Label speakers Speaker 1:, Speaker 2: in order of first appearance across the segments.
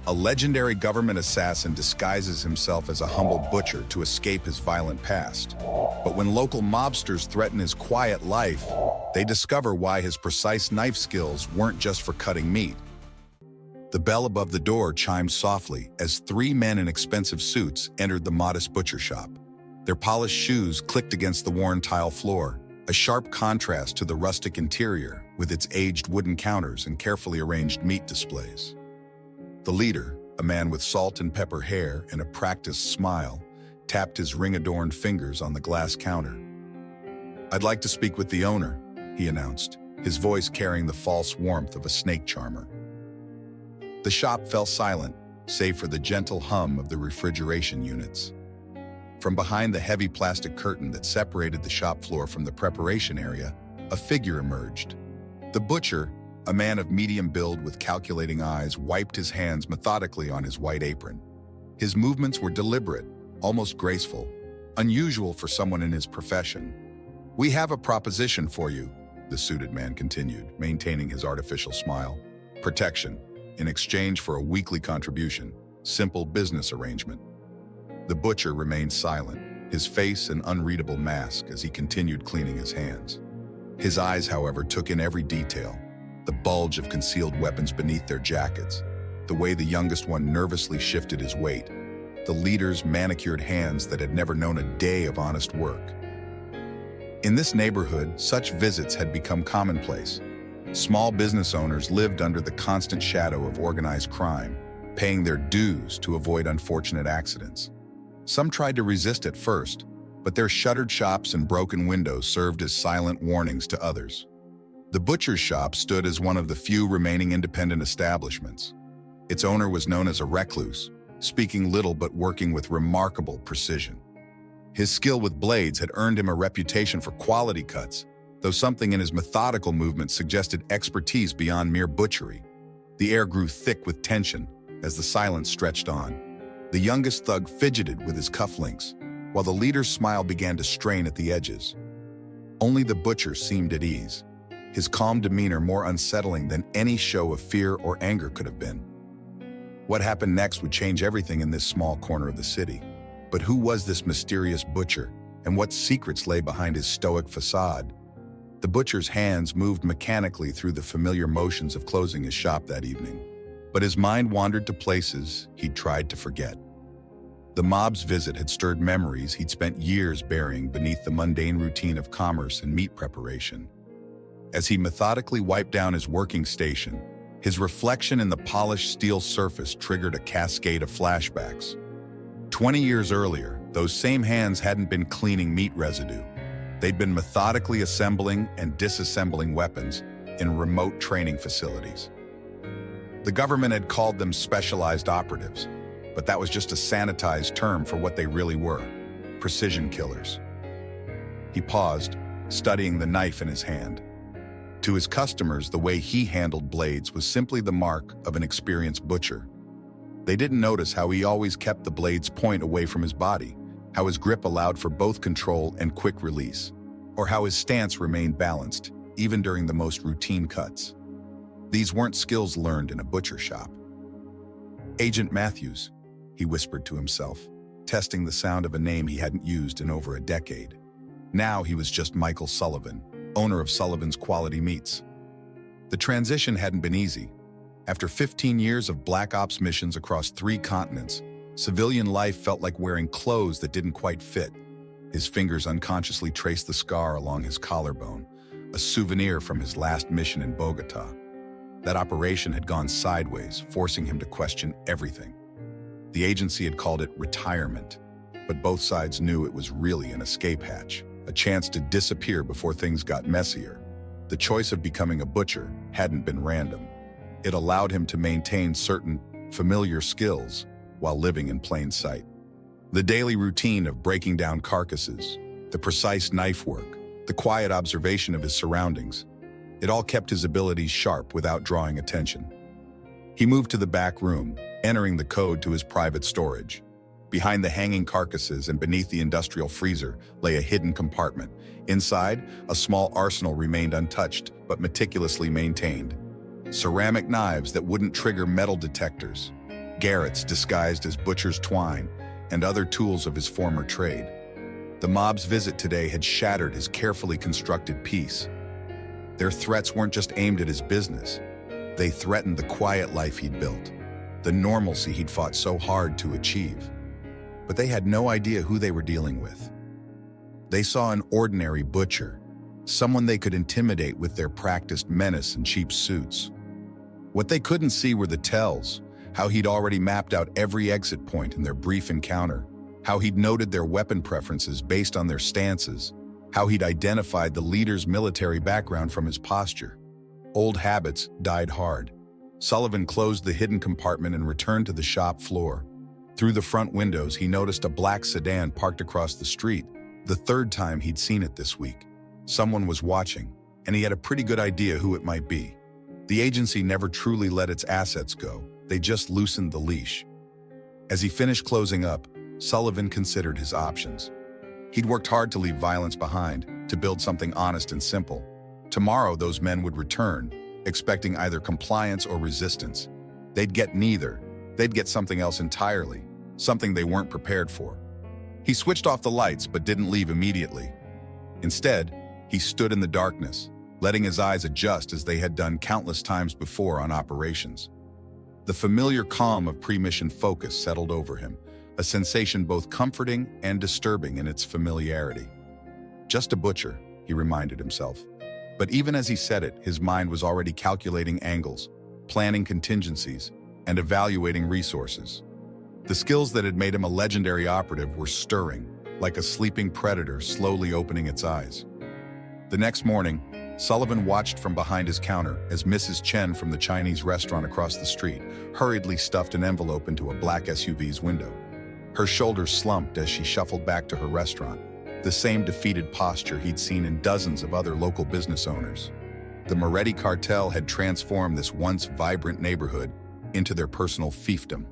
Speaker 1: A legendary government assassin disguises himself as a humble butcher to escape his violent past. But when local mobsters threaten his quiet life, they discover why his precise knife skills weren't just for cutting meat. The bell above the door chimed softly as three men in expensive suits entered the modest butcher shop. Their polished shoes clicked against the worn tile floor, a sharp contrast to the rustic interior with its aged wooden counters and carefully arranged meat displays. The leader, a man with salt and pepper hair and a practiced smile, tapped his ring-adorned fingers on the glass counter. "I'd like to speak with the owner," he announced, his voice carrying the false warmth of a snake charmer. The shop fell silent, save for the gentle hum of the refrigeration units. From behind the heavy plastic curtain that separated the shop floor from the preparation area, a figure emerged. The butcher, a man of medium build with calculating eyes, wiped his hands methodically on his white apron. His movements were deliberate, almost graceful, unusual for someone in his profession. "We have a proposition for you," the suited man continued, maintaining his artificial smile. "Protection, in exchange for a weekly contribution, simple business arrangement." The butcher remained silent, his face an unreadable mask as he continued cleaning his hands. His eyes, however, took in every detail. The bulge of concealed weapons beneath their jackets, the way the youngest one nervously shifted his weight, the leader's manicured hands that had never known a day of honest work. In this neighborhood, such visits had become commonplace. Small business owners lived under the constant shadow of organized crime, paying their dues to avoid unfortunate accidents. Some tried to resist at first, but their shuttered shops and broken windows served as silent warnings to others. The butcher's shop stood as one of the few remaining independent establishments. Its owner was known as a recluse, speaking little but working with remarkable precision. His skill with blades had earned him a reputation for quality cuts, though something in his methodical movement suggested expertise beyond mere butchery. The air grew thick with tension as the silence stretched on. The youngest thug fidgeted with his cufflinks, while the leader's smile began to strain at the edges. Only the butcher seemed at ease, his calm demeanor more unsettling than any show of fear or anger could have been. What happened next would change everything in this small corner of the city. But who was this mysterious butcher, and what secrets lay behind his stoic facade? The butcher's hands moved mechanically through the familiar motions of closing his shop that evening, but his mind wandered to places he'd tried to forget. The mob's visit had stirred memories he'd spent years burying beneath the mundane routine of commerce and meat preparation. As he methodically wiped down his working station, his reflection in the polished steel surface triggered a cascade of flashbacks. 20 years earlier, those same hands hadn't been cleaning meat residue. They'd been methodically assembling and disassembling weapons in remote training facilities. The government had called them specialized operatives, but that was just a sanitized term for what they really were: precision killers. He paused, studying the knife in his hand. To his customers, the way he handled blades was simply the mark of an experienced butcher. They didn't notice how he always kept the blade's point away from his body, how his grip allowed for both control and quick release, or how his stance remained balanced, even during the most routine cuts. These weren't skills learned in a butcher shop. "Agent Matthews," he whispered to himself, testing the sound of a name he hadn't used in over a decade. Now he was just Michael Sullivan, owner of Sullivan's Quality Meats. The transition hadn't been easy. After 15 years of black ops missions across 3 continents, civilian life felt like wearing clothes that didn't quite fit. His fingers unconsciously traced the scar along his collarbone, a souvenir from his last mission in Bogota. That operation had gone sideways, forcing him to question everything. The agency had called it retirement, but both sides knew it was really an escape hatch, a chance to disappear before things got messier. The choice of becoming a butcher hadn't been random. It allowed him to maintain certain familiar skills while living in plain sight. The daily routine of breaking down carcasses, the precise knife work, the quiet observation of his surroundings, it all kept his abilities sharp without drawing attention. He moved to the back room, entering the code to his private storage. Behind the hanging carcasses and beneath the industrial freezer lay a hidden compartment. Inside, a small arsenal remained untouched but meticulously maintained. Ceramic knives that wouldn't trigger metal detectors, garrots disguised as butcher's twine, and other tools of his former trade. The mob's visit today had shattered his carefully constructed peace. Their threats weren't just aimed at his business. They threatened the quiet life he'd built, the normalcy he'd fought so hard to achieve. But they had no idea who they were dealing with. They saw an ordinary butcher, someone they could intimidate with their practiced menace and cheap suits. What they couldn't see were the tells, how he'd already mapped out every exit point in their brief encounter, how he'd noted their weapon preferences based on their stances, how he'd identified the leader's military background from his posture. Old habits died hard. Sullivan closed the hidden compartment and returned to the shop floor. Through the front windows, he noticed a black sedan parked across the street, the third time he'd seen it this week. Someone was watching, and he had a pretty good idea who it might be. The agency never truly let its assets go. They just loosened the leash. As he finished closing up, Sullivan considered his options. He'd worked hard to leave violence behind, to build something honest and simple. Tomorrow, those men would return, expecting either compliance or resistance. They'd get neither. They'd get something else entirely, something they weren't prepared for. He switched off the lights but didn't leave immediately. Instead, he stood in the darkness, letting his eyes adjust as they had done countless times before on operations. The familiar calm of pre-mission focus settled over him, a sensation both comforting and disturbing in its familiarity. Just a butcher, he reminded himself. But even as he said it, his mind was already calculating angles, planning contingencies, and evaluating resources. The skills that had made him a legendary operative were stirring, like a sleeping predator slowly opening its eyes. The next morning, Sullivan watched from behind his counter as Mrs. Chen from the Chinese restaurant across the street hurriedly stuffed an envelope into a black SUV's window. Her shoulders slumped as she shuffled back to her restaurant, the same defeated posture he'd seen in dozens of other local business owners. The Moretti cartel had transformed this once vibrant neighborhood into their personal fiefdom.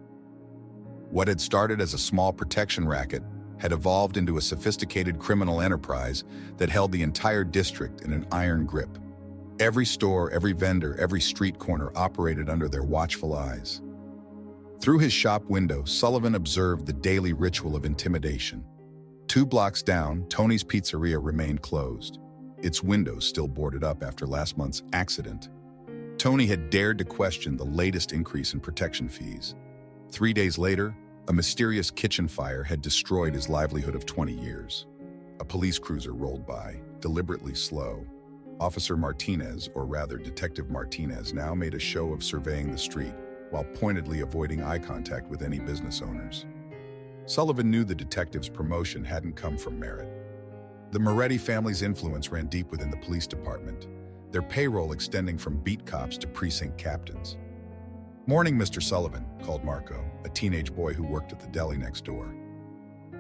Speaker 1: What had started as a small protection racket had evolved into a sophisticated criminal enterprise that held the entire district in an iron grip. Every store, every vendor, every street corner operated under their watchful eyes. Through his shop window, Sullivan observed the daily ritual of intimidation. 2 blocks down, Tony's Pizzeria remained closed, its windows still boarded up after last month's accident. Tony had dared to question the latest increase in protection fees. 3 days later, a mysterious kitchen fire had destroyed his livelihood of 20 years. A police cruiser rolled by, deliberately slow. Officer Martinez, or rather Detective Martinez, now made a show of surveying the street, while pointedly avoiding eye contact with any business owners. Sullivan knew the detective's promotion hadn't come from merit. The Moretti family's influence ran deep within the police department, their payroll extending from beat cops to precinct captains. "Morning, Mr. Sullivan," called Marco, a teenage boy who worked at the deli next door.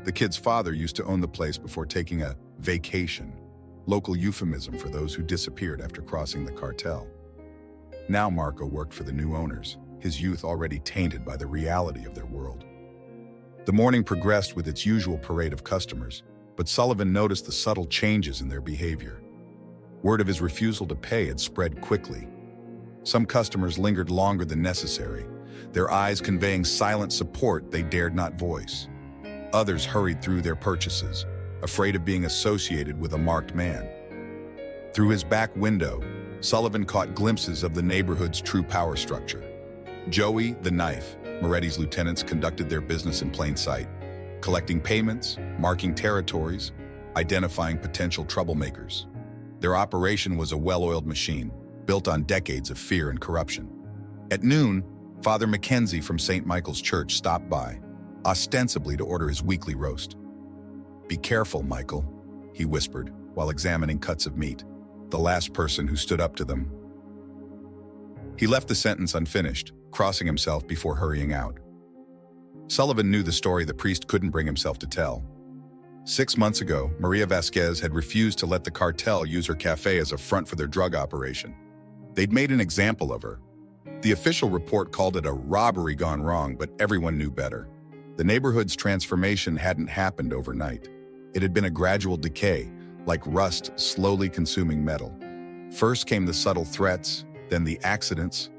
Speaker 1: The kid's father used to own the place before taking a vacation, local euphemism for those who disappeared after crossing the cartel. Now Marco worked for the new owners, his youth already tainted by the reality of their world. The morning progressed with its usual parade of customers, but Sullivan noticed the subtle changes in their behavior. Word of his refusal to pay had spread quickly. Some customers lingered longer than necessary, their eyes conveying silent support they dared not voice. Others hurried through their purchases, afraid of being associated with a marked man. Through his back window, Sullivan caught glimpses of the neighborhood's true power structure. Joey, the Knife, Moretti's lieutenants, conducted their business in plain sight, collecting payments, marking territories, identifying potential troublemakers. Their operation was a well-oiled machine, built on decades of fear and corruption. At noon, Father Mackenzie from St. Michael's Church stopped by, ostensibly to order his weekly roast. "Be careful, Michael," he whispered while examining cuts of meat, the last person who stood up to them. He left the sentence unfinished, crossing himself before hurrying out. Sullivan knew the story the priest couldn't bring himself to tell. 6 months ago, Maria Vasquez had refused to let the cartel use her cafe as a front for their drug operation. They'd made an example of her. The official report called it a robbery gone wrong, but everyone knew better. The neighborhood's transformation hadn't happened overnight. It had been a gradual decay, like rust slowly consuming metal. First came the subtle threats, then the accidents.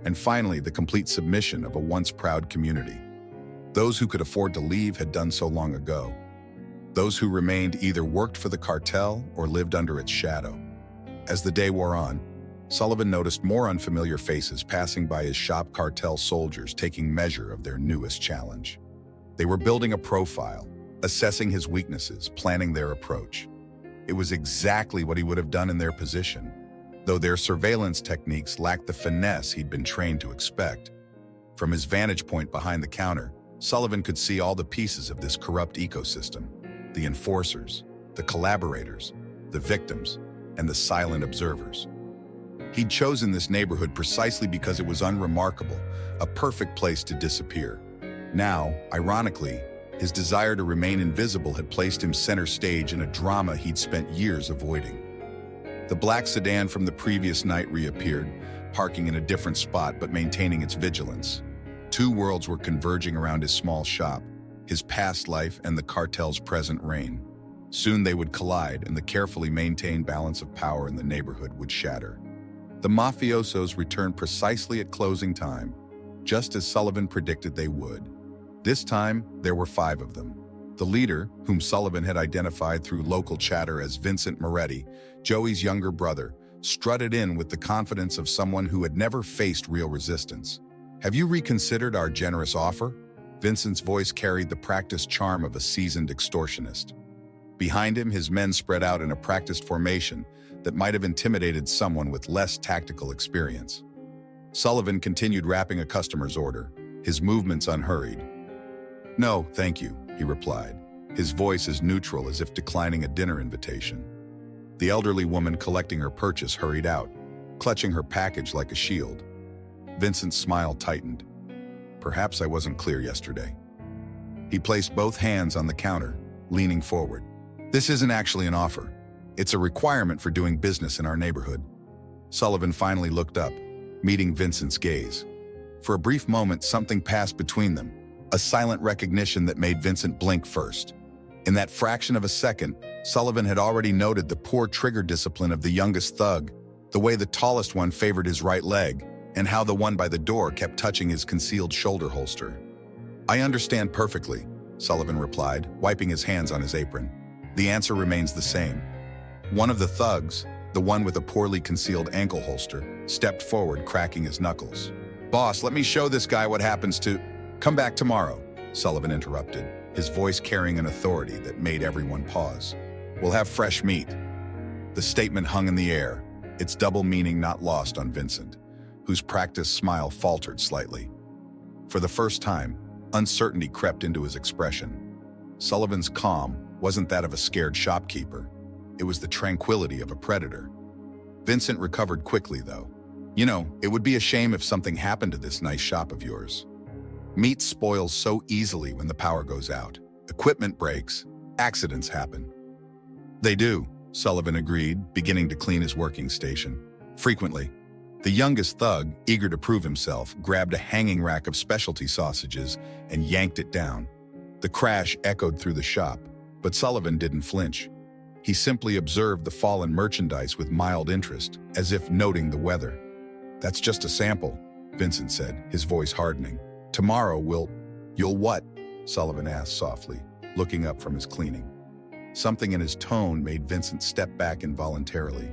Speaker 1: and finally the complete submission of a once proud community. Those who could afford to leave had done so long ago. Those who remained either worked for the cartel or lived under its shadow. As the day wore on, Sullivan noticed more unfamiliar faces passing by his shop, cartel soldiers taking measure of their newest challenge. They were building a profile, assessing his weaknesses, planning their approach. It was exactly what he would have done in their position, though their surveillance techniques lacked the finesse he'd been trained to expect. From his vantage point behind the counter, Sullivan could see all the pieces of this corrupt ecosystem: the enforcers, the collaborators, the victims, and the silent observers. He'd chosen this neighborhood precisely because it was unremarkable, a perfect place to disappear. Now, ironically, his desire to remain invisible had placed him center stage in a drama he'd spent years avoiding. The black sedan from the previous night reappeared, parking in a different spot but maintaining its vigilance. Two worlds were converging around his small shop, his past life and the cartel's present reign. Soon they would collide, and the carefully maintained balance of power in the neighborhood would shatter. The mafiosos returned precisely at closing time, just as Sullivan predicted they would. This time, there were 5 of them. The leader, whom Sullivan had identified through local chatter as Vincent Moretti, Joey's younger brother, strutted in with the confidence of someone who had never faced real resistance. "Have you reconsidered our generous offer?" Vincent's voice carried the practiced charm of a seasoned extortionist. Behind him, his men spread out in a practiced formation that might have intimidated someone with less tactical experience. Sullivan continued wrapping a customer's order, his movements unhurried. "No, thank you," he replied, his voice as neutral as if declining a dinner invitation. The elderly woman collecting her purchase hurried out, clutching her package like a shield. Vincent's smile tightened. "Perhaps I wasn't clear yesterday." He placed both hands on the counter, leaning forward. "This isn't actually an offer. It's a requirement for doing business in our neighborhood." Sullivan finally looked up, meeting Vincent's gaze. For a brief moment, something passed between them, a silent recognition that made Vincent blink first. In that fraction of a second, Sullivan had already noted the poor trigger discipline of the youngest thug, the way the tallest one favored his right leg, and how the one by the door kept touching his concealed shoulder holster. "I understand perfectly," Sullivan replied, wiping his hands on his apron. "The answer remains the same." One of the thugs, the one with a poorly concealed ankle holster, stepped forward, cracking his knuckles. "Boss, let me show this guy what happens to—" "Come back tomorrow," Sullivan interrupted, his voice carrying an authority that made everyone pause. "We'll have fresh meat." The statement hung in the air, its double meaning not lost on Vincent, whose practiced smile faltered slightly. For the first time, uncertainty crept into his expression. Sullivan's calm wasn't that of a scared shopkeeper. It was the tranquility of a predator. Vincent recovered quickly, though. "You know, it would be a shame if something happened to this nice shop of yours. Meat spoils so easily when the power goes out. Equipment breaks, accidents happen." "They do," Sullivan agreed, beginning to clean his working station. "Frequently." The youngest thug, eager to prove himself, grabbed a hanging rack of specialty sausages and yanked it down. The crash echoed through the shop, but Sullivan didn't flinch. He simply observed the fallen merchandise with mild interest, as if noting the weather. "That's just a sample," Vincent said, his voice hardening. "Tomorrow You'll what?" Sullivan asked softly, looking up from his cleaning. Something in his tone made Vincent step back involuntarily.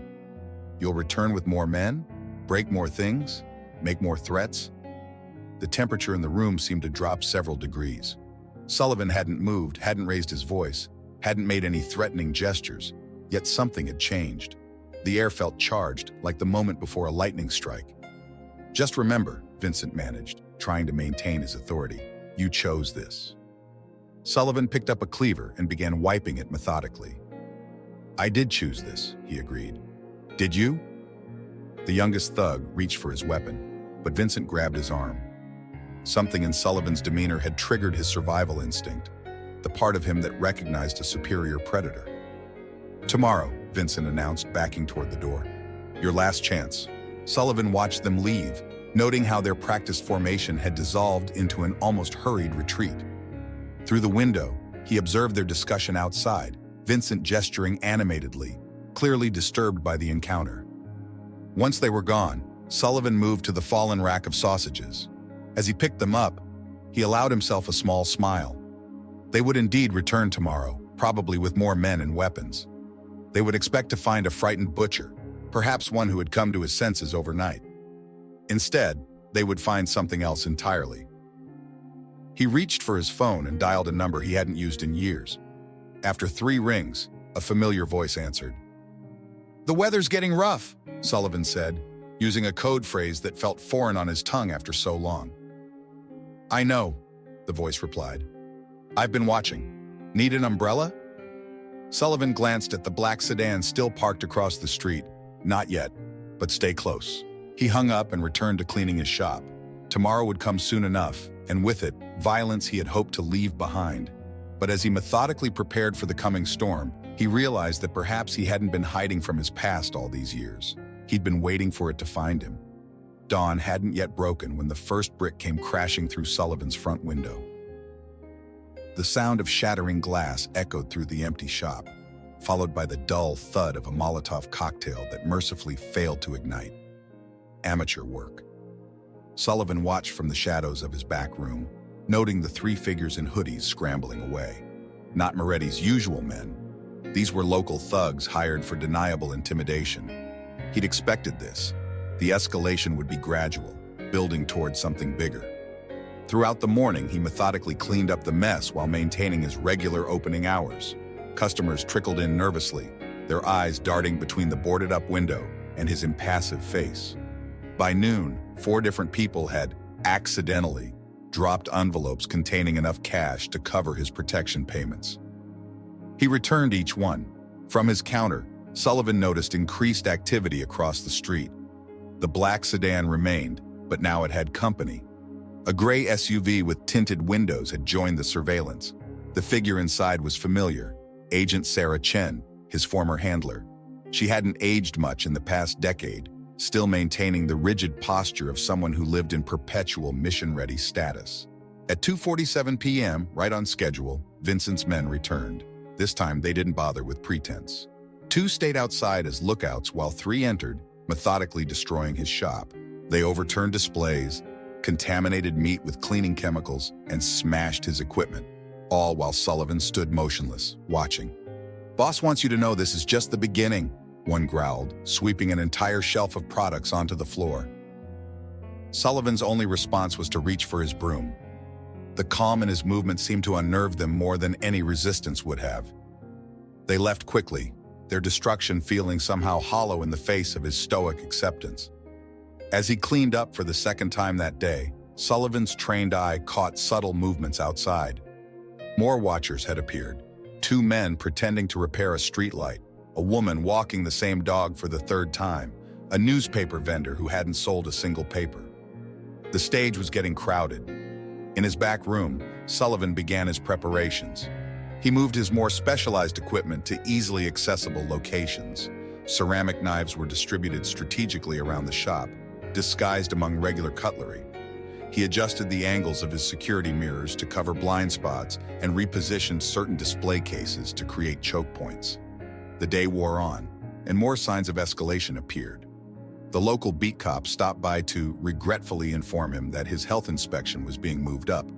Speaker 1: "You'll return with more men? Break more things? Make more threats?" The temperature in the room seemed to drop several degrees. Sullivan hadn't moved, hadn't raised his voice, hadn't made any threatening gestures, yet something had changed. The air felt charged, like the moment before a lightning strike. "Just remember," Vincent managed, trying to maintain his authority, "you chose this." Sullivan picked up a cleaver and began wiping it methodically. "I did choose this," he agreed. "Did you?" The youngest thug reached for his weapon, but Vincent grabbed his arm. Something in Sullivan's demeanor had triggered his survival instinct, the part of him that recognized a superior predator. "Tomorrow," Vincent announced, backing toward the door. "Your last chance." Sullivan watched them leave, noting how their practiced formation had dissolved into an almost hurried retreat. Through the window, he observed their discussion outside, Vincent gesturing animatedly, clearly disturbed by the encounter. Once they were gone, Sullivan moved to the fallen rack of sausages. As he picked them up, he allowed himself a small smile. They would indeed return tomorrow, probably with more men and weapons. They would expect to find a frightened butcher, perhaps one who had come to his senses overnight. Instead, they would find something else entirely. He reached for his phone and dialed a number he hadn't used in years. After 3 rings, a familiar voice answered. "The weather's getting rough," Sullivan said, using a code phrase that felt foreign on his tongue after so long. "I know," the voice replied. "I've been watching. Need an umbrella?" Sullivan glanced at the black sedan still parked across the street. "Not yet, but stay close." He hung up and returned to cleaning his shop. Tomorrow would come soon enough, and with it, violence he had hoped to leave behind. But as he methodically prepared for the coming storm, he realized that perhaps he hadn't been hiding from his past all these years. He'd been waiting for it to find him. Dawn hadn't yet broken when the first brick came crashing through Sullivan's front window. The sound of shattering glass echoed through the empty shop, followed by the dull thud of a Molotov cocktail that mercifully failed to ignite. Amateur work. Sullivan watched from the shadows of his back room, noting the 3 figures in hoodies scrambling away. Not Moretti's usual men. These were local thugs hired for deniable intimidation. He'd expected this. The escalation would be gradual, building towards something bigger. Throughout the morning, he methodically cleaned up the mess while maintaining his regular opening hours. Customers trickled in nervously, their eyes darting between the boarded-up window and his impassive face. By noon, 4 different people had accidentally dropped envelopes containing enough cash to cover his protection payments. He returned each one. From his counter, Sullivan noticed increased activity across the street. The black sedan remained, but now it had company. A gray SUV with tinted windows had joined the surveillance. The figure inside was familiar, Agent Sarah Chen, his former handler. She hadn't aged much in the past decade, still maintaining the rigid posture of someone who lived in perpetual mission-ready status. At 2:47 p.m., right on schedule, Vincent's men returned. This time, they didn't bother with pretense. 2 stayed outside as lookouts while 3 entered, methodically destroying his shop. They overturned displays, contaminated meat with cleaning chemicals, and smashed his equipment, all while Sullivan stood motionless, watching. "Boss wants you to know this is just the beginning," one growled, sweeping an entire shelf of products onto the floor. Sullivan's only response was to reach for his broom. The calm in his movement seemed to unnerve them more than any resistance would have. They left quickly, their destruction feeling somehow hollow in the face of his stoic acceptance. As he cleaned up for the second time that day, Sullivan's trained eye caught subtle movements outside. More watchers had appeared. 2 men pretending to repair a streetlight, a woman walking the same dog for the 3rd time, a newspaper vendor who hadn't sold a single paper. The stage was getting crowded. In his back room, Sullivan began his preparations. He moved his more specialized equipment to easily accessible locations. Ceramic knives were distributed strategically around the shop, disguised among regular cutlery. He adjusted the angles of his security mirrors to cover blind spots and repositioned certain display cases to create choke points. The day wore on, and more signs of escalation appeared. The local beat cop stopped by to regretfully inform him that his health inspection was being moved up.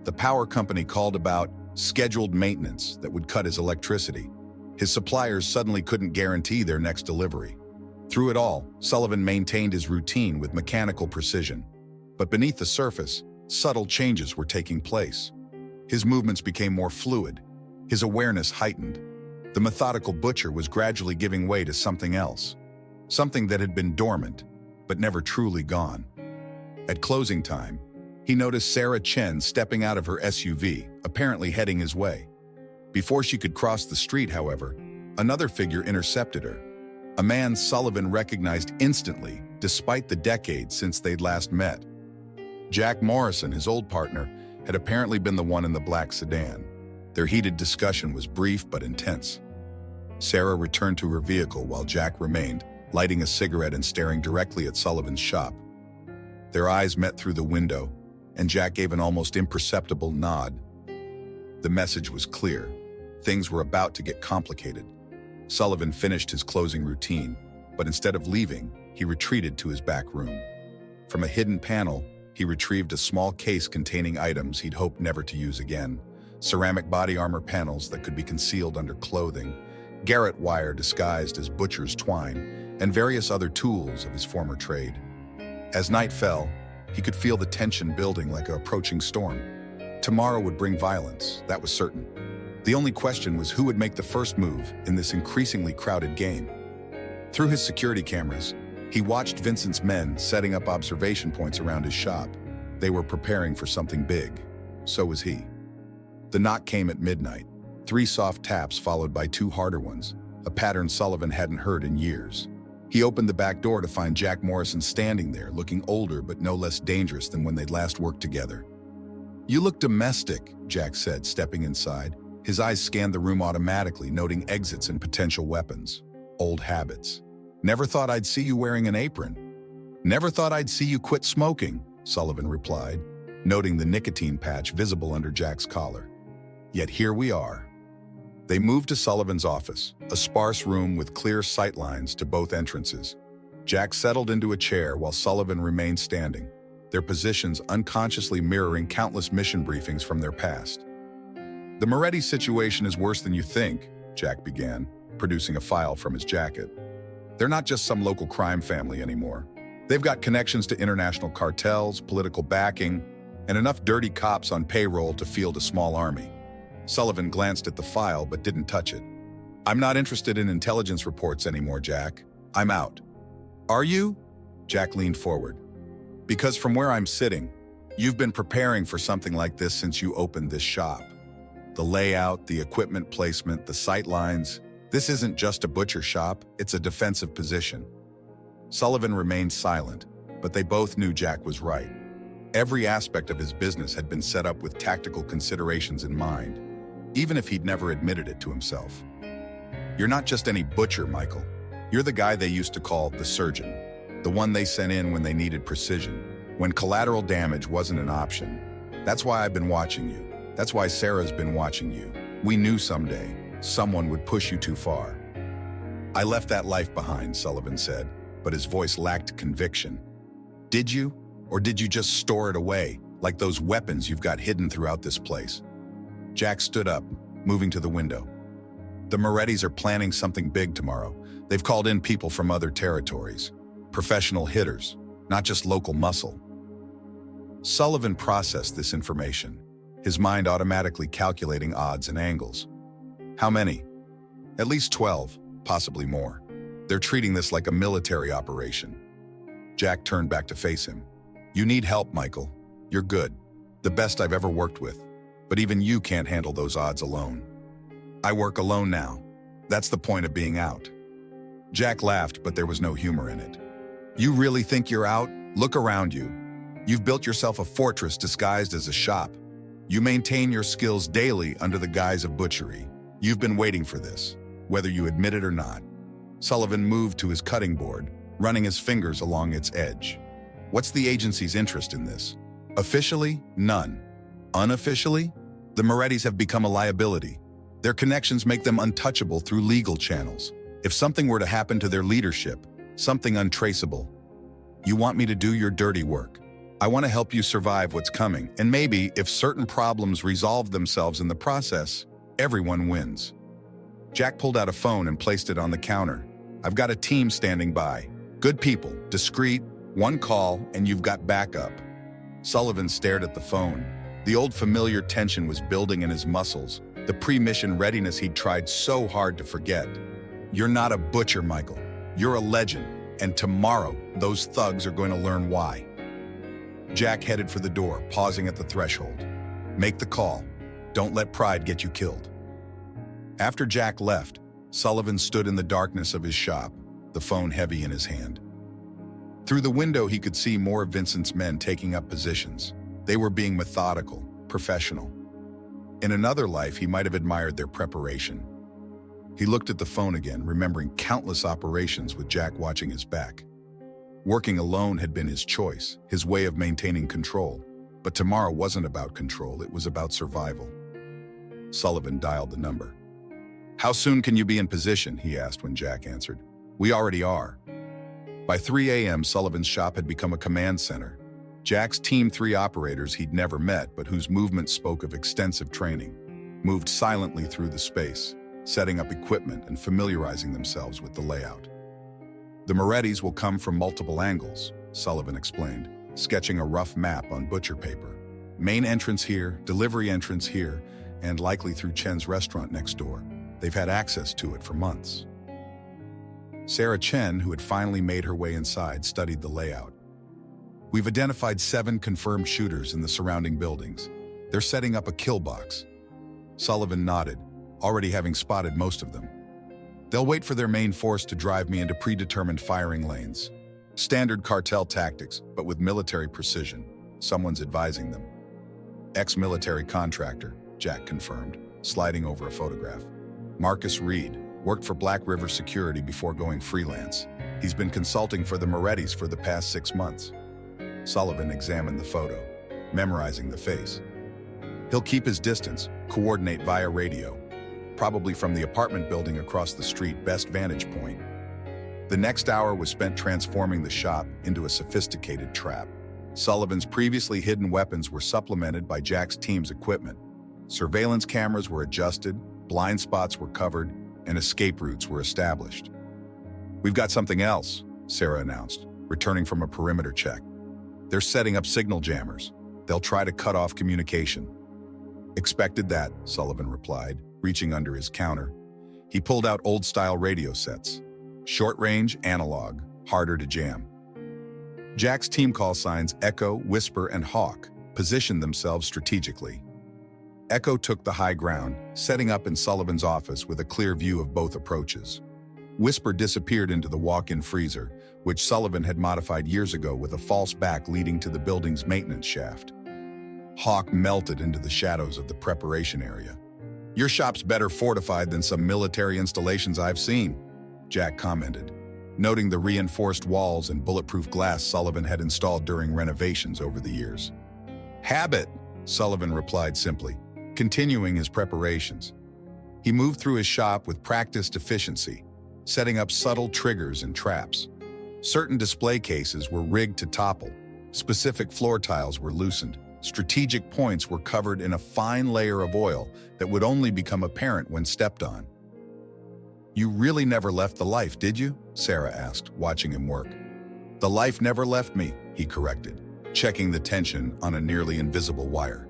Speaker 1: The power company called about scheduled maintenance that would cut his electricity. His suppliers suddenly couldn't guarantee their next delivery. Through it all, Sullivan maintained his routine with mechanical precision. But beneath the surface, subtle changes were taking place. His movements became more fluid, his awareness heightened. The methodical butcher was gradually giving way to something else, something that had been dormant, but never truly gone. At closing time, he noticed Sarah Chen stepping out of her SUV, apparently heading his way. Before she could cross the street, however, another figure intercepted her. A man Sullivan recognized instantly, despite the decades since they'd last met. Jack Morrison, his old partner, had apparently been the one in the black sedan. Their heated discussion was brief but intense. Sarah returned to her vehicle while Jack remained, lighting a cigarette and staring directly at Sullivan's shop. Their eyes met through the window, and Jack gave an almost imperceptible nod. The message was clear. Things were about to get complicated. Sullivan finished his closing routine, but instead of leaving, he retreated to his back room. From a hidden panel, he retrieved a small case containing items he'd hoped never to use again. Ceramic body armor panels that could be concealed under clothing, garrote wire disguised as butcher's twine, and various other tools of his former trade. As night fell, he could feel the tension building like an approaching storm. Tomorrow would bring violence, that was certain. The only question was who would make the first move in this increasingly crowded game. Through his security cameras, he watched Vincent's men setting up observation points around his shop. They were preparing for something big. So was he. The knock came at midnight. 3 soft taps followed by 2 harder ones, a pattern Sullivan hadn't heard in years. He opened the back door to find Jack Morrison standing there, looking older but no less dangerous than when they'd last worked together. "You look domestic," Jack said, stepping inside. His eyes scanned the room automatically, noting exits and potential weapons. Old habits. "Never thought I'd see you wearing an apron." "Never thought I'd see you quit smoking," Sullivan replied, noting the nicotine patch visible under Jack's collar. Yet here we are. They moved to Sullivan's office, a sparse room with clear sight lines to both entrances. Jack settled into a chair while Sullivan remained standing, their positions unconsciously mirroring countless mission briefings from their past. "The Moretti situation is worse than you think," Jack began, producing a file from his jacket. "They're not just some local crime family anymore. They've got connections to international cartels, political backing, and enough dirty cops on payroll to field a small army." Sullivan glanced at the file but didn't touch it. "I'm not interested in intelligence reports anymore, Jack. I'm out." "Are you?" Jack leaned forward. "Because from where I'm sitting, you've been preparing for something like this since you opened this shop. The layout, the equipment placement, the sight lines. This isn't just a butcher shop, it's a defensive position." Sullivan remained silent, but they both knew Jack was right. Every aspect of his business had been set up with tactical considerations in mind, even if he'd never admitted it to himself. "You're not just any butcher, Michael. You're the guy they used to call the surgeon, the one they sent in when they needed precision, when collateral damage wasn't an option. That's why I've been watching you. That's why Sarah's been watching you. We knew someday someone would push you too far." "I left that life behind," Sullivan said, but his voice lacked conviction. "Did you? Or did you just store it away, like those weapons you've got hidden throughout this place?" Jack stood up, moving to the window. "The Morettis are planning something big tomorrow. They've called in people from other territories. Professional hitters, not just local muscle." Sullivan processed this information, his mind automatically calculating odds and angles. "How many?" "At least 12, possibly more. They're treating this like a military operation." Jack turned back to face him. "You need help, Michael. You're good. The best I've ever worked with. But even you can't handle those odds alone." "I work alone now. That's the point of being out." Jack laughed, but there was no humor in it. "You really think you're out? Look around you. You've built yourself a fortress disguised as a shop. You maintain your skills daily under the guise of butchery. You've been waiting for this, whether you admit it or not." Sullivan moved to his cutting board, running his fingers along its edge. "What's the agency's interest in this?" "Officially, none. Unofficially, the Morettis have become a liability. Their connections make them untouchable through legal channels. If something were to happen to their leadership, something untraceable, you want me to do your dirty work. I want to help you survive what's coming, and maybe, if certain problems resolve themselves in the process, everyone wins." Jack pulled out a phone and placed it on the counter. "I've got a team standing by. Good people, discreet, one call, and you've got backup." Sullivan stared at the phone. The old familiar tension was building in his muscles, the pre-mission readiness he'd tried so hard to forget. "You're not a butcher, Michael. You're a legend, and tomorrow, those thugs are going to learn why." Jack headed for the door, pausing at the threshold. "Make the call. Don't let pride get you killed." After Jack left, Sullivan stood in the darkness of his shop, the phone heavy in his hand. Through the window, he could see more of Vincent's men taking up positions. They were being methodical, professional. In another life, he might have admired their preparation. He looked at the phone again, remembering countless operations with Jack watching his back. Working alone had been his choice, his way of maintaining control. But tomorrow wasn't about control, it was about survival. Sullivan dialed the number. "How soon can you be in position?" he asked when Jack answered. "We already are." By 3 a.m., Sullivan's shop had become a command center. Jack's Team 3 operators he'd never met, but whose movements spoke of extensive training, moved silently through the space, setting up equipment and familiarizing themselves with the layout. The Morettis will come from multiple angles, Sullivan explained, sketching a rough map on butcher paper. Main entrance here, delivery entrance here, and likely through Chen's restaurant next door. They've had access to it for months. Sarah Chen, who had finally made her way inside, studied the layout. We've identified 7 confirmed shooters in the surrounding buildings. They're setting up a kill box. Sullivan nodded, already having spotted most of them. They'll wait for their main force to drive me into predetermined firing lanes. Standard cartel tactics, but with military precision. Someone's advising them. Ex-military contractor, Jack confirmed, sliding over a photograph. Marcus Reed worked for Black River Security before going freelance. He's been consulting for the Morettis for the past 6 months. Sullivan examined the photo, memorizing the face. He'll keep his distance, coordinate via radio, probably from the apartment building across the street, best vantage point. The next hour was spent transforming the shop into a sophisticated trap. Sullivan's previously hidden weapons were supplemented by Jack's team's equipment. Surveillance cameras were adjusted, blind spots were covered, and escape routes were established. We've got something else, Sarah announced, returning from a perimeter check. They're setting up signal jammers. They'll try to cut off communication. Expected that, Sullivan replied, reaching under his counter. He pulled out old-style radio sets. Short-range, analog, harder to jam. Jack's team call signs Echo, Whisper, and Hawk positioned themselves strategically. Echo took the high ground, setting up in Sullivan's office with a clear view of both approaches. Whisper disappeared into the walk-in freezer, which Sullivan had modified years ago with a false back leading to the building's maintenance shaft. Hawk melted into the shadows of the preparation area. Your shop's better fortified than some military installations I've seen, Jack commented, noting the reinforced walls and bulletproof glass Sullivan had installed during renovations over the years. Habit, Sullivan replied simply, continuing his preparations. He moved through his shop with practiced efficiency, setting up subtle triggers and traps. Certain display cases were rigged to topple. Specific floor tiles were loosened. Strategic points were covered in a fine layer of oil that would only become apparent when stepped on. You really never left the life, did you? Sarah asked, watching him work. The life never left me, he corrected, checking the tension on a nearly invisible wire.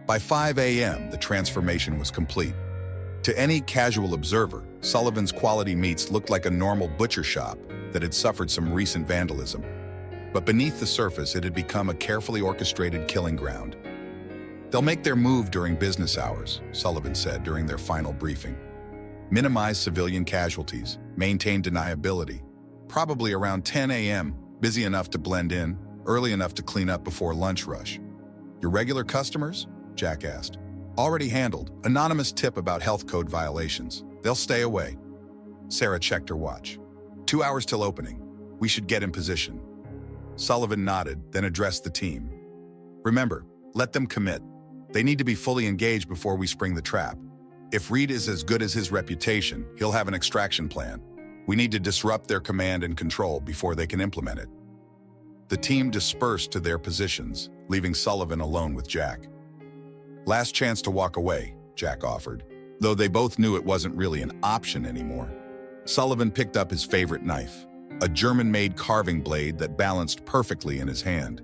Speaker 1: By 5 a.m., the transformation was complete. To any casual observer, Sullivan's quality meats looked like a normal butcher shop that had suffered some recent vandalism. But beneath the surface, it had become a carefully orchestrated killing ground. They'll make their move during business hours, Sullivan said during their final briefing. Minimize civilian casualties, maintain deniability. Probably around 10 a.m., busy enough to blend in, early enough to clean up before lunch rush. Your regular customers? Jack asked. Already handled. Anonymous tip about health code violations. They'll stay away. Sarah checked her watch. 2 hours till opening. We should get in position. Sullivan nodded, then addressed the team. Remember, let them commit. They need to be fully engaged before we spring the trap. If Reed is as good as his reputation, he'll have an extraction plan. We need to disrupt their command and control before they can implement it. The team dispersed to their positions, leaving Sullivan alone with Jack. Last chance to walk away, Jack offered, though they both knew it wasn't really an option anymore. Sullivan picked up his favorite knife, a German-made carving blade that balanced perfectly in his hand.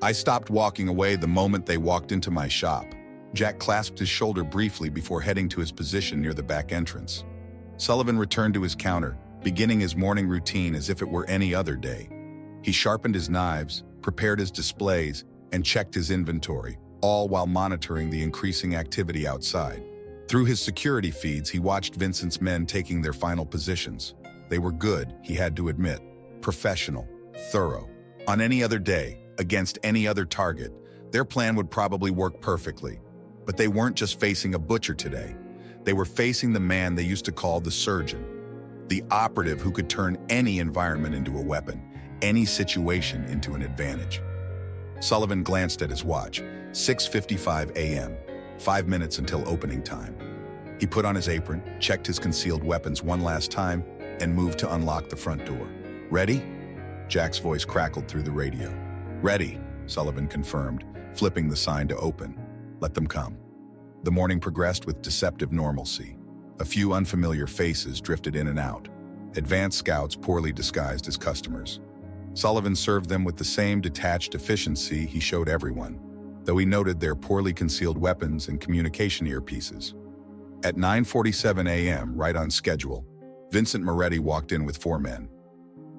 Speaker 1: I stopped walking away the moment they walked into my shop. Jack clasped his shoulder briefly before heading to his position near the back entrance. Sullivan returned to his counter, beginning his morning routine as if it were any other day. He sharpened his knives, prepared his displays, and checked his inventory, all while monitoring the increasing activity outside. Through his security feeds, he watched Vincent's men taking their final positions. They were good, he had to admit. Professional, thorough. On any other day, against any other target, their plan would probably work perfectly. But they weren't just facing a butcher today. They were facing the man they used to call the surgeon, the operative who could turn any environment into a weapon, any situation into an advantage. Sullivan glanced at his watch, 6:55 a.m., 5 minutes until opening time. He put on his apron, checked his concealed weapons one last time, and moved to unlock the front door. Ready? Jack's voice crackled through the radio. Ready, Sullivan confirmed, flipping the sign to open. Let them come. The morning progressed with deceptive normalcy. A few unfamiliar faces drifted in and out. Advanced scouts poorly disguised as customers. Sullivan served them with the same detached efficiency he showed everyone, though he noted their poorly concealed weapons and communication earpieces. At 9:47 a.m., right on schedule, Vincent Moretti walked in with 4 men.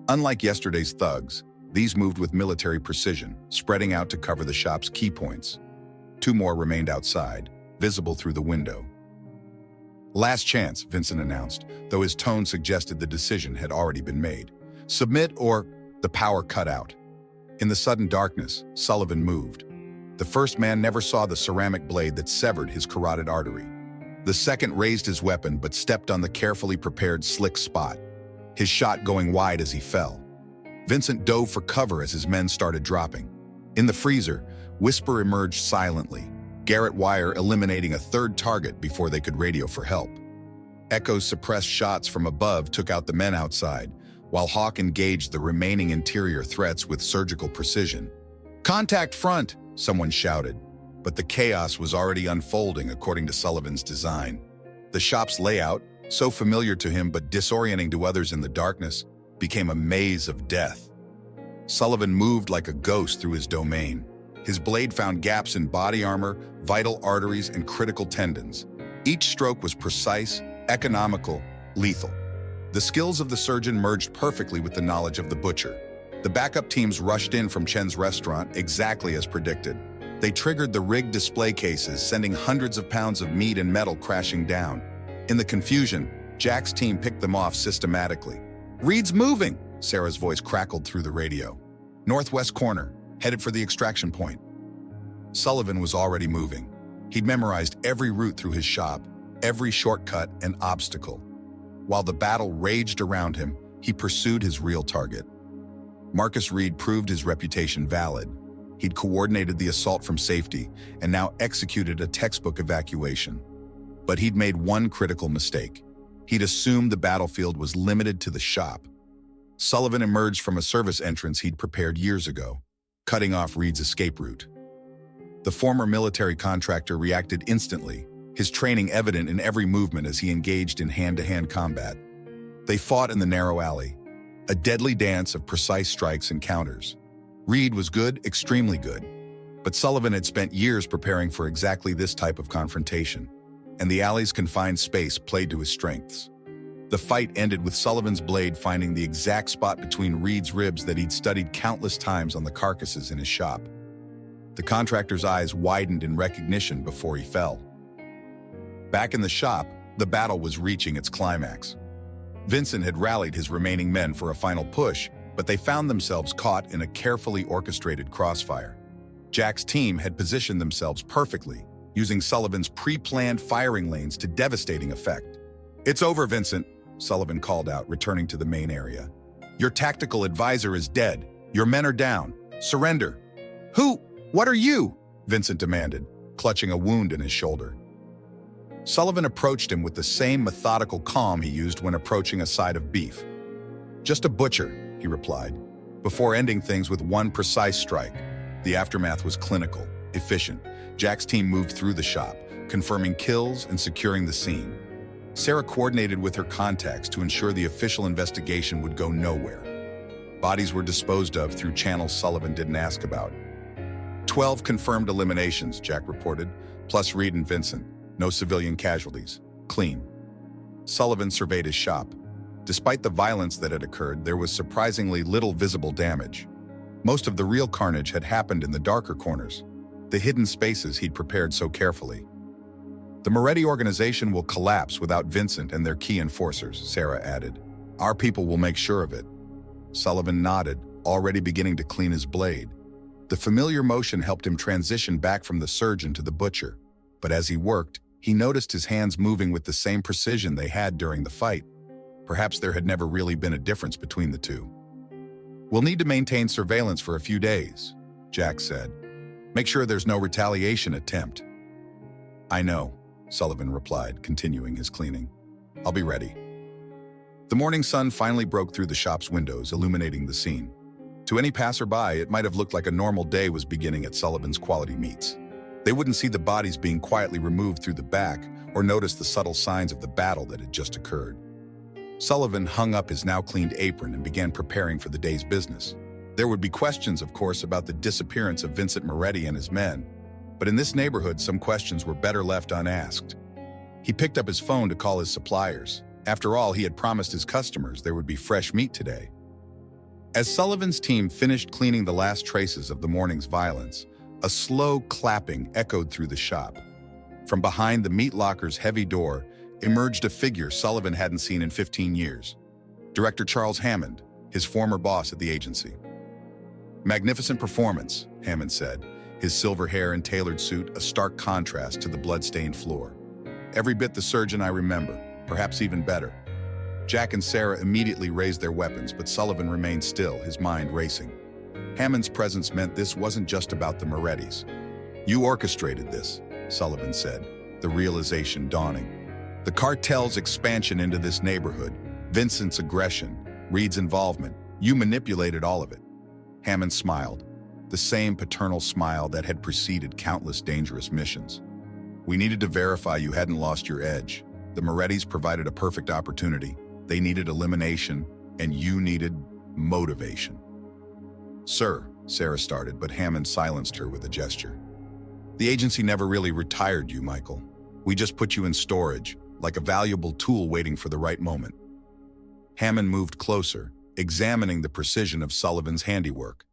Speaker 1: Unlike yesterday's thugs, these moved with military precision, spreading out to cover the shop's key points. 2 more remained outside, visible through the window. Last chance, Vincent announced, though his tone suggested the decision had already been made. Submit or the power cut out. In the sudden darkness, Sullivan moved. The first man never saw the ceramic blade that severed his carotid artery. The second raised his weapon but stepped on the carefully prepared slick spot, his shot going wide as he fell. Vincent dove for cover as his men started dropping. In the freezer, Whisper emerged silently, Garrett Wire eliminating a third target before they could radio for help. Echo's suppressed shots from above took out the men outside, while Hawk engaged the remaining interior threats with surgical precision. "Contact front!" someone shouted, but the chaos was already unfolding according to Sullivan's design. The shop's layout, so familiar to him but disorienting to others in the darkness, became a maze of death. Sullivan moved like a ghost through his domain. His blade found gaps in body armor, vital arteries, and critical tendons. Each stroke was precise, economical, lethal. The skills of the surgeon merged perfectly with the knowledge of the butcher. The backup teams rushed in from Chen's restaurant exactly as predicted. They triggered the rigged display cases, sending hundreds of pounds of meat and metal crashing down. In the confusion, Jack's team picked them off systematically. "Reed's moving!" Sarah's voice crackled through the radio. "Northwest corner, headed for the extraction point." Sullivan was already moving. He'd memorized every route through his shop, every shortcut and obstacle. While the battle raged around him, he pursued his real target. Marcus Reed proved his reputation valid. He'd coordinated the assault from safety and now executed a textbook evacuation. But he'd made one critical mistake. He'd assumed the battlefield was limited to the shop. Sullivan emerged from a service entrance he'd prepared years ago, cutting off Reed's escape route. The former military contractor reacted instantly, his training evident in every movement as he engaged in hand-to-hand combat. They fought in the narrow alley, a deadly dance of precise strikes and counters. Reed was good, extremely good, but Sullivan had spent years preparing for exactly this type of confrontation, and the alley's confined space played to his strengths. The fight ended with Sullivan's blade finding the exact spot between Reed's ribs that he'd studied countless times on the carcasses in his shop. The contractor's eyes widened in recognition before he fell. Back in the shop, the battle was reaching its climax. Vincent had rallied his remaining men for a final push, but they found themselves caught in a carefully orchestrated crossfire. Jack's team had positioned themselves perfectly, using Sullivan's pre-planned firing lanes to devastating effect. "It's over, Vincent," Sullivan called out, returning to the main area. "Your tactical advisor is dead. Your men are down. Surrender." "Who? What are you?" Vincent demanded, clutching a wound in his shoulder. Sullivan approached him with the same methodical calm he used when approaching a side of beef. "Just a butcher," he replied, before ending things with one precise strike. The aftermath was clinical, efficient. Jack's team moved through the shop, confirming kills and securing the scene. Sarah coordinated with her contacts to ensure the official investigation would go nowhere. Bodies were disposed of through channels Sullivan didn't ask about. 12 confirmed eliminations, Jack reported, plus Reed and Vincent. No civilian casualties. Clean. Sullivan surveyed his shop. Despite the violence that had occurred, there was surprisingly little visible damage. Most of the real carnage had happened in the darker corners, the hidden spaces he'd prepared so carefully. "The Moretti organization will collapse without Vincent and their key enforcers," Sarah added. "Our people will make sure of it." Sullivan nodded, already beginning to clean his blade. The familiar motion helped him transition back from the surgeon to the butcher. But as he worked, he noticed his hands moving with the same precision they had during the fight. Perhaps there had never really been a difference between the two. "We'll need to maintain surveillance for a few days," Jack said. "Make sure there's no retaliation attempt." "I know," Sullivan replied, continuing his cleaning. "I'll be ready." The morning sun finally broke through the shop's windows, illuminating the scene. To any passerby, it might have looked like a normal day was beginning at Sullivan's Quality Meats. They wouldn't see the bodies being quietly removed through the back or notice the subtle signs of the battle that had just occurred. Sullivan hung up his now-cleaned apron and began preparing for the day's business. There would be questions, of course, about the disappearance of Vincent Moretti and his men, but in this neighborhood, some questions were better left unasked. He picked up his phone to call his suppliers. After all, he had promised his customers there would be fresh meat today. As Sullivan's team finished cleaning the last traces of the morning's violence, a slow clapping echoed through the shop. From behind the meat locker's heavy door emerged a figure Sullivan hadn't seen in 15 years. Director Charles Hammond, his former boss at the agency. "Magnificent performance," Hammond said, his silver hair and tailored suit a stark contrast to the blood-stained floor. "Every bit the surgeon I remember, perhaps even better." Jack and Sarah immediately raised their weapons, but Sullivan remained still, his mind racing. Hammond's presence meant this wasn't just about the Morettis. "You orchestrated this," Sullivan said, the realization dawning. "The cartel's expansion into this neighborhood, Vincent's aggression, Reed's involvement, you manipulated all of it." Hammond smiled, the same paternal smile that had preceded countless dangerous missions. "We needed to verify you hadn't lost your edge. The Morettis provided a perfect opportunity. They needed elimination, and you needed motivation." "Sir," Sarah started, but Hammond silenced her with a gesture. "The agency never really retired you, Michael. We just put you in storage, like a valuable tool waiting for the right moment." Hammond moved closer, examining the precision of Sullivan's handiwork.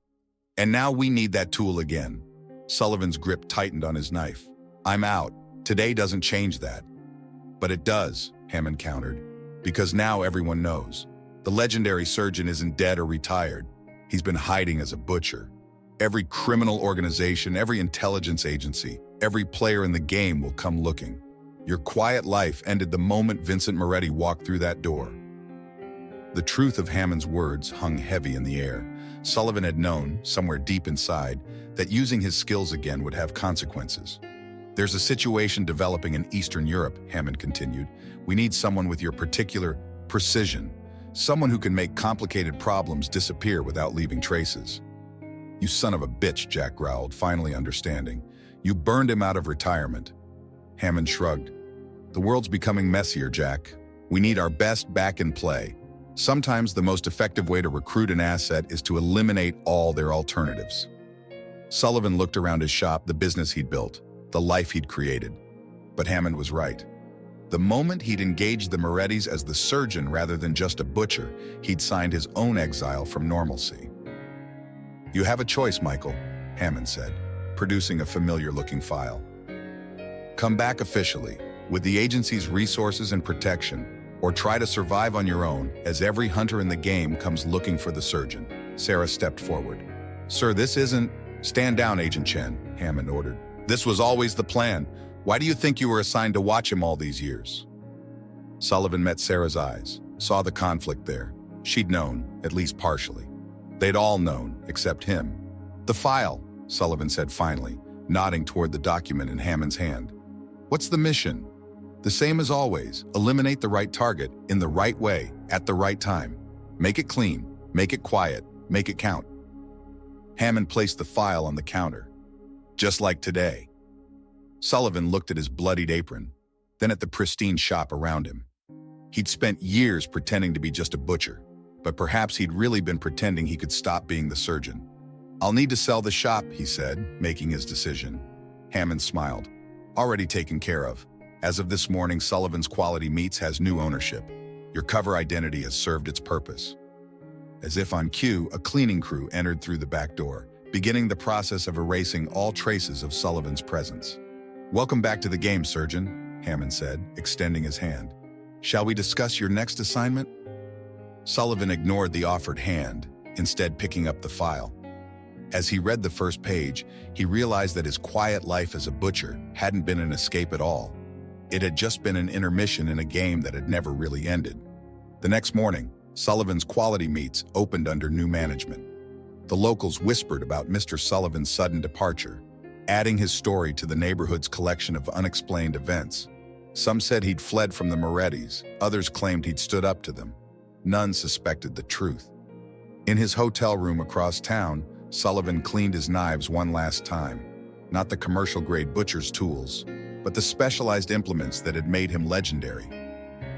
Speaker 1: "And now we need that tool again." Sullivan's grip tightened on his knife. "I'm out. Today doesn't change that." "But it does," Hammond countered, "because now everyone knows. The legendary surgeon isn't dead or retired. He's been hiding as a butcher. Every criminal organization, every intelligence agency, every player in the game will come looking. Your quiet life ended the moment Vincent Moretti walked through that door." The truth of Hammond's words hung heavy in the air. Sullivan had known, somewhere deep inside, that using his skills again would have consequences. "There's a situation developing in Eastern Europe," Hammond continued. "We need someone with your particular precision, someone who can make complicated problems disappear without leaving traces." "You son of a bitch," Jack growled, finally understanding. "You burned him out of retirement." Hammond shrugged. "The world's becoming messier, Jack. We need our best back in play. Sometimes the most effective way to recruit an asset is to eliminate all their alternatives." Sullivan looked around his shop, the business he'd built, the life he'd created. But Hammond was right. The moment he'd engaged the Morettis as the surgeon rather than just a butcher, he'd signed his own exile from normalcy. "You have a choice, Michael," Hammond said, producing a familiar-looking file. "Come back officially, with the agency's resources and protection, or try to survive on your own as every hunter in the game comes looking for the surgeon." Sarah stepped forward. "Sir, this isn't—" "Stand down, Agent Chen," Hammond ordered. "This was always the plan. Why do you think you were assigned to watch him all these years?" Sullivan met Sarah's eyes, saw the conflict there. She'd known, at least partially. They'd all known, except him. "The file," Sullivan said finally, nodding toward the document in Hammond's hand. "What's the mission?" "The same as always. Eliminate the right target, in the right way, at the right time. Make it clean, make it quiet, make it count." Hammond placed the file on the counter. "Just like today." Sullivan looked at his bloodied apron, then at the pristine shop around him. He'd spent years pretending to be just a butcher, but perhaps he'd really been pretending he could stop being the surgeon. "I'll need to sell the shop," he said, making his decision. Hammond smiled. "Already taken care of. As of this morning, Sullivan's Quality Meats has new ownership. Your cover identity has served its purpose." As if on cue, a cleaning crew entered through the back door, beginning the process of erasing all traces of Sullivan's presence. "Welcome back to the game, Surgeon," Hammond said, extending his hand. "Shall we discuss your next assignment?" Sullivan ignored the offered hand, instead picking up the file. As he read the first page, he realized that his quiet life as a butcher hadn't been an escape at all. It had just been an intermission in a game that had never really ended. The next morning, Sullivan's Quality Meats opened under new management. The locals whispered about Mr. Sullivan's sudden departure, adding his story to the neighborhood's collection of unexplained events. Some said he'd fled from the Morettis, others claimed he'd stood up to them. none suspected the truth. In his hotel room across town, Sullivan cleaned his knives one last time. Not the commercial-grade butcher's tools, but the specialized implements that had made him legendary.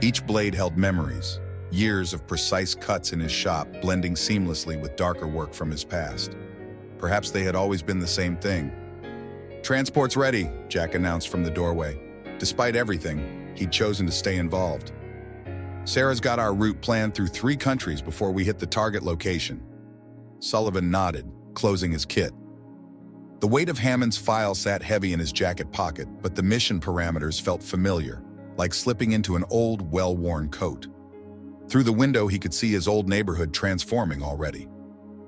Speaker 1: Each blade held memories, years of precise cuts in his shop blending seamlessly with darker work from his past. Perhaps they had always been the same thing. "Transport's ready," Jack announced from the doorway. Despite everything, he'd chosen to stay involved. "Sarah's got our route planned through 3 countries before we hit the target location." Sullivan nodded, closing his kit. The weight of Hammond's file sat heavy in his jacket pocket, but the mission parameters felt familiar, like slipping into an old, well-worn coat. Through the window, he could see his old neighborhood transforming already.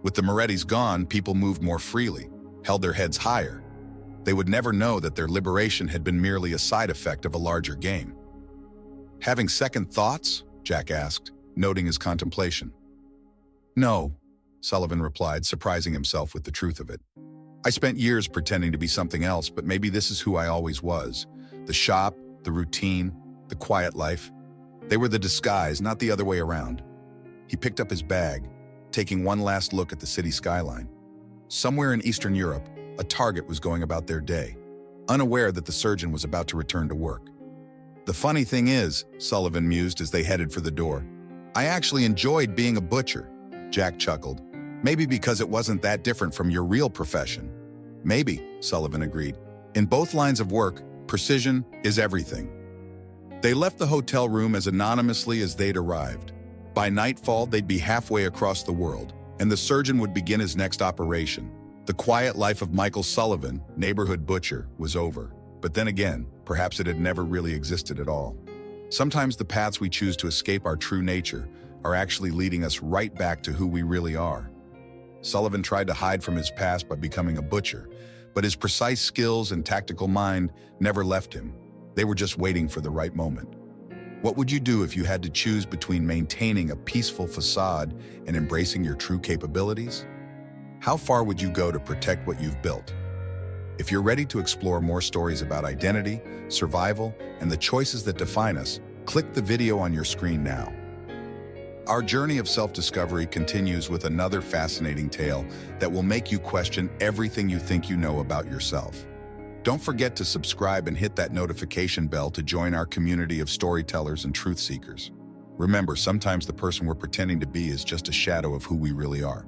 Speaker 1: With the Morettis gone, people moved more freely, held their heads higher. They would never know that their liberation had been merely a side effect of a larger game. "Having second thoughts?" Jack asked, noting his contemplation. "No," Sullivan replied, surprising himself with the truth of it. "I spent years pretending to be something else, but maybe this is who I always was. The shop, the routine, the quiet life. They were the disguise, not the other way around." He picked up his bag, taking one last look at the city skyline. Somewhere in Eastern Europe, a target was going about their day, unaware that the surgeon was about to return to work. "The funny thing is," Sullivan mused as they headed for the door, "I actually enjoyed being a butcher." Jack chuckled. "Maybe because it wasn't that different from your real profession." "Maybe," Sullivan agreed. "In both lines of work, precision is everything." They left the hotel room as anonymously as they'd arrived. By nightfall, they'd be halfway across the world, and the surgeon would begin his next operation. The quiet life of Michael Sullivan, neighborhood butcher, was over. But then again, perhaps it had never really existed at all. Sometimes the paths we choose to escape our true nature are actually leading us right back to who we really are. Sullivan tried to hide from his past by becoming a butcher, but his precise skills and tactical mind never left him. They were just waiting for the right moment. What would you do if you had to choose between maintaining a peaceful facade and embracing your true capabilities? How far would you go to protect what you've built? If you're ready to explore more stories about identity, survival, and the choices that define us, click the video on your screen now. Our journey of self-discovery continues with another fascinating tale that will make you question everything you think you know about yourself. Don't forget to subscribe and hit that notification bell to join our community of storytellers and truth seekers. Remember, sometimes the person we're pretending to be is just a shadow of who we really are.